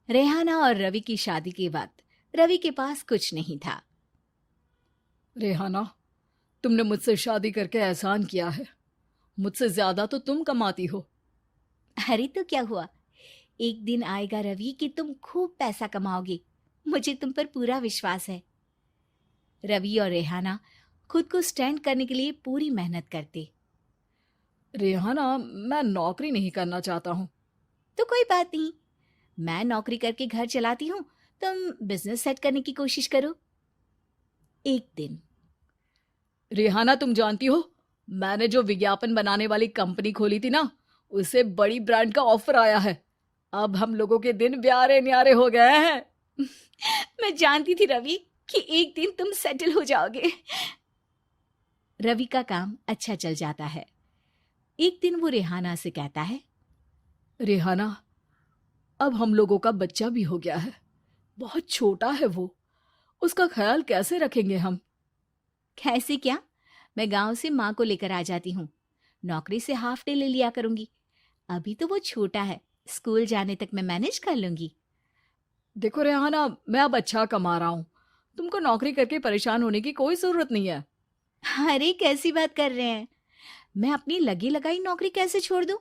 रेहाना और रवि की शादी के वक्त रवि के पास कुछ नहीं था। रेहाना, तुमने मुझसे शादी करके एहसान किया है। मुझसे ज्यादा तो तुम कमाती हो। अरे तो क्या हुआ, एक दिन आएगा रवि कि तुम खूब पैसा कमाओगे। मुझे तुम पर पूरा विश्वास है। रवि और रेहाना खुद को स्टैंड करने के लिए पूरी मेहनत करते। रेहाना, मैं नौकरी नहीं करना चाहता हूँ। तो कोई बात नहीं, मैं नौकरी करके घर चलाती हूँ, तुम बिजनेस सेट करने की कोशिश करो। एक दिन रेहाना, तुम जानती हो, मैंने जो विज्ञापन बनाने वाली कंपनी खोली थी ना, उसे बड़ी ब्रांड का ऑफर आया है। अब हम लोगों के दिन ब्यारे न्यारे हो गए हैं। मैं जानती थी रवि कि एक दिन तुम सेटल हो जाओगे। रवि का काम अच्छा चल जाता है। एक दिन वो रेहाना से कहता है, रेहाना, अब हम लोगों का बच्चा भी हो गया है। बहुत छोटा है वो। उसका ख्याल कैसे रखेंगे हम? कैसे क्या, मैं गांव से माँ को लेकर आ जाती हूँ। नौकरी से हाफ डे ले लिया करूंगी। अभी तो वो छोटा है, स्कूल जाने तक मैं मैनेज कर लूंगी। देखो रेहाना, मैं अब अच्छा कमा रहा हूँ। तुमको नौकरी करके परेशान होने की कोई जरूरत नहीं है। अरे कैसी बात कर रहे हैं, मैं अपनी लगी लगाई नौकरी कैसे छोड़ दूं?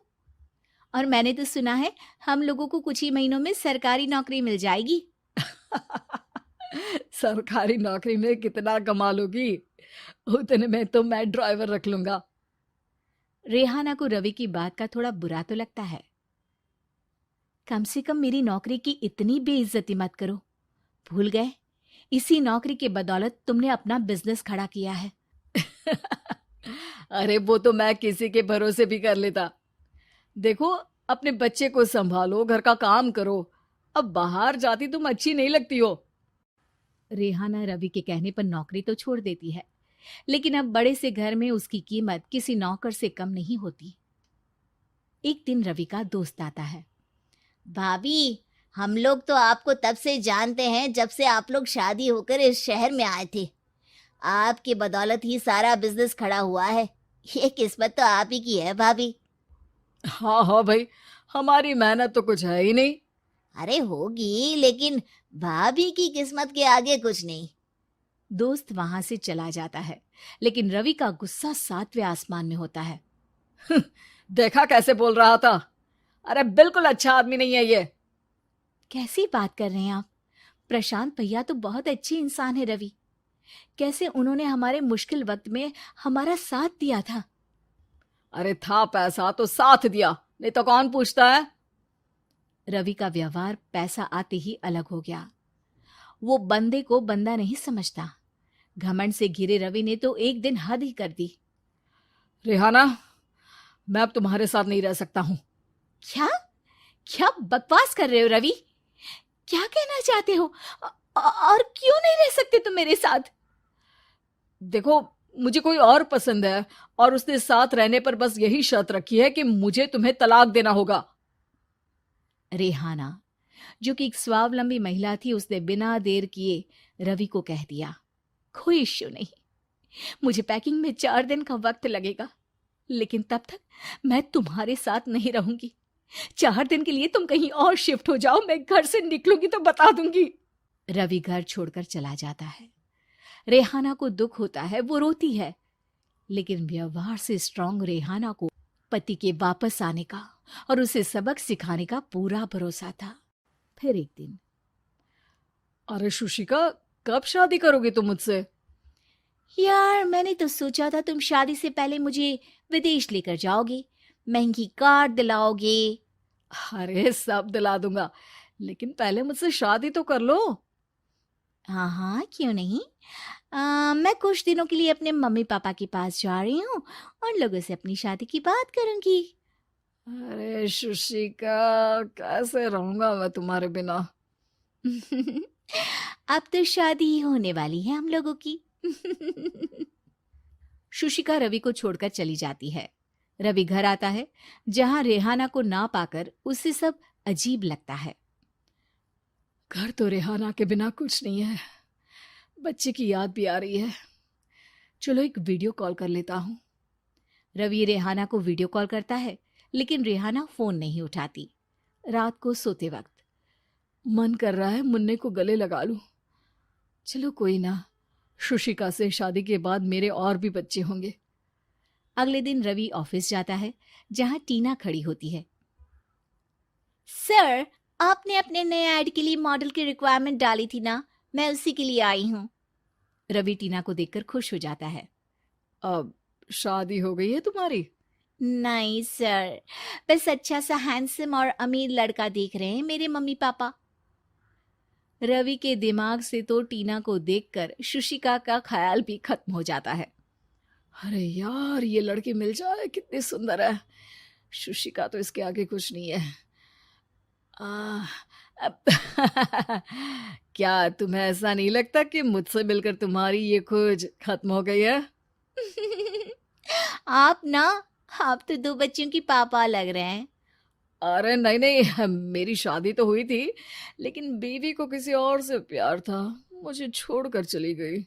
और मैंने तो सुना है हम लोगों को कुछ ही महीनों में सरकारी नौकरी मिल जाएगी। सरकारी नौकरी में कितना कमा लोगी? उतने में तो मैं ड्राइवर रख लूंगा। रेहाना को रवि की बात का थोड़ा बुरा तो लगता है। कम से कम मेरी नौकरी की इतनी बेइज्जती मत करो। भूल गए, इसी नौकरी के बदौलत तुमने अपना बिजनेस खड़ा किया है। अरे वो तो मैं किसी के भरोसे भी कर लेता। देखो, अपने बच्चे को संभालो, घर का काम करो। अब बाहर जाती तुम अच्छी नहीं लगती हो। रेहाना रवि के कहने पर नौकरी तो छोड़ देती है, लेकिन अब बड़े से घर में उसकी कीमत किसी नौकर से कम नहीं होती। एक दिन रवि का दोस्त आता है। भाभी, हम लोग तो आपको तब से जानते हैं जब से आप लोग शादी होकर इस शहर में आए थे। आपकी बदौलत ही सारा बिजनेस खड़ा हुआ है। ये किस्मत तो आप ही की है भाभी। हाँ हाँ भाई, हमारी मेहनत तो कुछ है ही नहीं। अरे होगी, लेकिन भाभी की किस्मत के आगे कुछ नहीं। दोस्त वहां से चला जाता है, लेकिन रवि का गुस्सा सातवें आसमान में होता है। देखा कैसे बोल रहा था? अरे बिल्कुल अच्छा आदमी नहीं है ये। कैसी बात कर रहे हैं आप? प्रशांत भैया तो बहुत अच्छे इंसान है रवि। कैसे उन्होंने हमारे मुश्किल वक्त में हमारा साथ दिया था। अरे था पैसा तो साथ दिया, नहीं तो कौन पूछता है? रवि का व्यवहार पैसा आते ही अलग हो गया। वो बंदे को बंदा नहीं समझता। घमंड से घिरे रवि ने तो एक दिन हद ही कर दी। रेहाना, मैं अब तुम्हारे साथ नहीं रह सकता हूँ। क्या क्या बकवास कर रहे हो रवि? क्या कहना चाहते हो? और क्यों नहीं रह सकते तुम मेरे साथ? देखो, मुझे कोई और पसंद है, और उसने साथ रहने पर बस यही शर्त रखी है कि मुझे तुम्हें तलाक देना होगा। रेहाना, जो कि एक स्वावलंबी महिला थी, उसने बिना देर किए रवि को कह दिया, कोई इश्यू नहीं, मुझे पैकिंग में 4 दिन का वक्त लगेगा, लेकिन तब तक मैं तुम्हारे साथ नहीं रहूंगी। 4 दिन के लिए तुम कहीं और शिफ्ट हो जाओ, मैं घर से निकलूंगी तो बता दूंगी। रवि घर छोड़कर चला जाता है। रेहाना को दुख होता है, वो रोती है, लेकिन व्यवहार से स्ट्रांग रेहाना को पति के वापस आने का और उसे सबक सिखाने का पूरा भरोसा था। फिर एक दिन, अरे शुशिका, कब शादी करोगे तुम मुझसे? यार मैंने तो सोचा था तुम शादी से पहले मुझे विदेश लेकर जाओगे, महंगी कार दिलाओगे। अरे सब दिला दूंगा, लेकिन पहले मुझसे शादी तो कर लो। हाँ हाँ, क्यों नहीं। मैं कुछ दिनों के लिए अपने मम्मी पापा के पास जा रही हूँ और लोगों से अपनी शादी की बात करूंगी। अरे शुशिका, कैसे रहूंगा मैं तुम्हारे बिना? अब तो शादी ही होने वाली है हम लोगों की। शुशिका रवि को छोड़कर चली जाती है। रवि घर आता है, जहां रेहाना को ना पाकर उसे सब अजीब लगता है। घर तो रेहाना के बिना कुछ नहीं है। बच्चे की याद भी आ रही है। चलो एक वीडियो कॉल कर लेता हूँ। रवि रेहाना को वीडियो कॉल करता है, लेकिन रेहाना फोन नहीं उठाती। रात को सोते वक्त मन कर रहा है मुन्ने को गले लगा लूं। चलो कोई ना, शुशिका से शादी के बाद मेरे और भी बच्चे होंगे। अगले दिन रवि ऑफिस जाता है, जहां टीना खड़ी होती है। सर, आपने अपने नए ऐड के लिए मॉडल की रिक्वायरमेंट डाली थी ना, मैं उसी के लिए आई हूँ। रवि टीना को देखकर खुश हो जाता है। अब शादी हो गई है तुम्हारी? नहीं सर, बस अच्छा सा हैंडसम और अमीर लड़का देख रहे हैं मेरे मम्मी पापा। रवि के दिमाग से तो टीना को देखकर शुशिका का ख्याल भी खत्म हो जाता है। अरे यार, ये लड़की मिल जाए कितनी सुंदर है। शुशिका तो इसके आगे कुछ नहीं है। अब क्या तुम्हें ऐसा नहीं लगता कि मुझसे मिलकर तुम्हारी ये खोज खत्म हो गई है? आप तो 2 बच्चों की पापा लग रहे हैं। अरे नहीं नहीं, मेरी शादी तो हुई थी, लेकिन बीवी को किसी और से प्यार था, मुझे छोड़कर चली गई।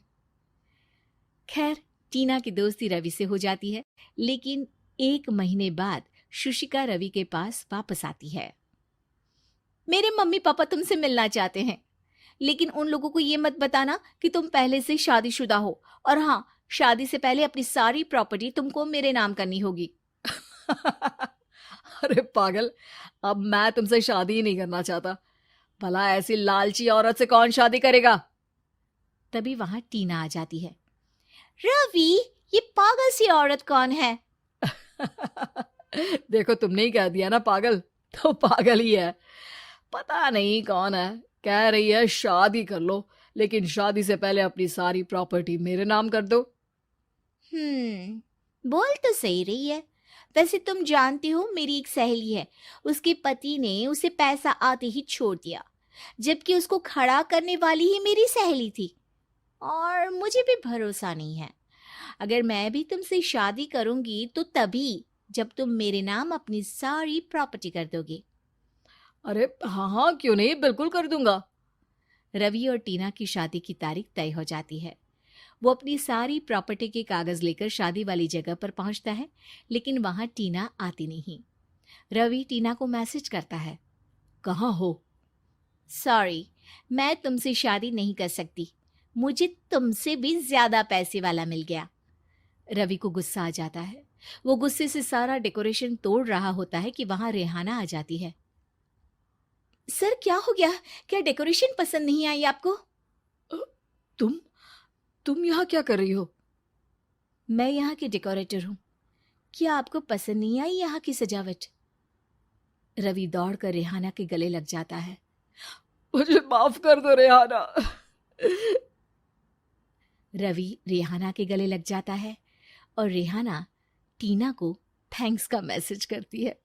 खैर, टीना की दोस्ती रवि से हो जाती है, लेकिन 1 महीने बाद शुशिका रवि के पास वापस आती है। मेरे मम्मी पापा तुमसे मिलना चाहते हैं, लेकिन उन लोगों को ये मत बताना कि तुम पहले से शादीशुदा हो, और हाँ, शादी से पहले अपनी सारी प्रॉपर्टी तुमको मेरे नाम करनी होगी। अरे पागल, अब मैं तुमसे शादी ही नहीं करना चाहता। भला ऐसी लालची औरत से कौन शादी करेगा? तभी वहां टीना आ जाती है। रवि, ये पागल सी औरत कौन है? देखो, तुमने ही कह दिया ना पागल, तो पागल ही है। पता नहीं कौन है, कह रही है शादी कर लो, लेकिन शादी से पहले अपनी सारी प्रॉपर्टी मेरे नाम कर दो। बोल तो सही रही है। वैसे तुम जानती हो, मेरी एक सहेली है, उसके पति ने उसे पैसा आते ही छोड़ दिया, जबकि उसको खड़ा करने वाली ही मेरी सहेली थी। और मुझे भी भरोसा नहीं है। अगर मैं भी तुमसे शादी करूंगी तो तभी जब तुम मेरे नाम अपनी सारी प्रॉपर्टी कर दोगे। अरे हाँ हाँ, क्यों नहीं, बिल्कुल कर दूंगा। रवि और टीना की शादी की तारीख तय हो जाती है। वो अपनी सारी प्रॉपर्टी के कागज लेकर शादी वाली जगह पर पहुंचता है, लेकिन वहां टीना आती नहीं। रवि टीना को मैसेज करता है। कहाँ हो? सॉरी, मैं तुमसे शादी नहीं कर सकती, मुझे तुमसे भी ज्यादा पैसे वाला मिल गया। रवि को गुस्सा आ जाता है। वो गुस्से से सारा डेकोरेशन तोड़ रहा होता है कि वहां रेहाना आ जाती है। सर, क्या हो गया? क्या डेकोरेशन पसंद नहीं आई आपको? अ, तुम यहाँ क्या कर रही हो? मैं यहाँ की डेकोरेटर हूँ। क्या आपको पसंद नहीं आई यहाँ की सजावट? रवि दौड़कर रेहाना के गले लग जाता है। मुझे माफ कर दो रेहाना। रवि रेहाना के गले लग जाता है और रेहाना टीना को थैंक्स का मैसेज करती है।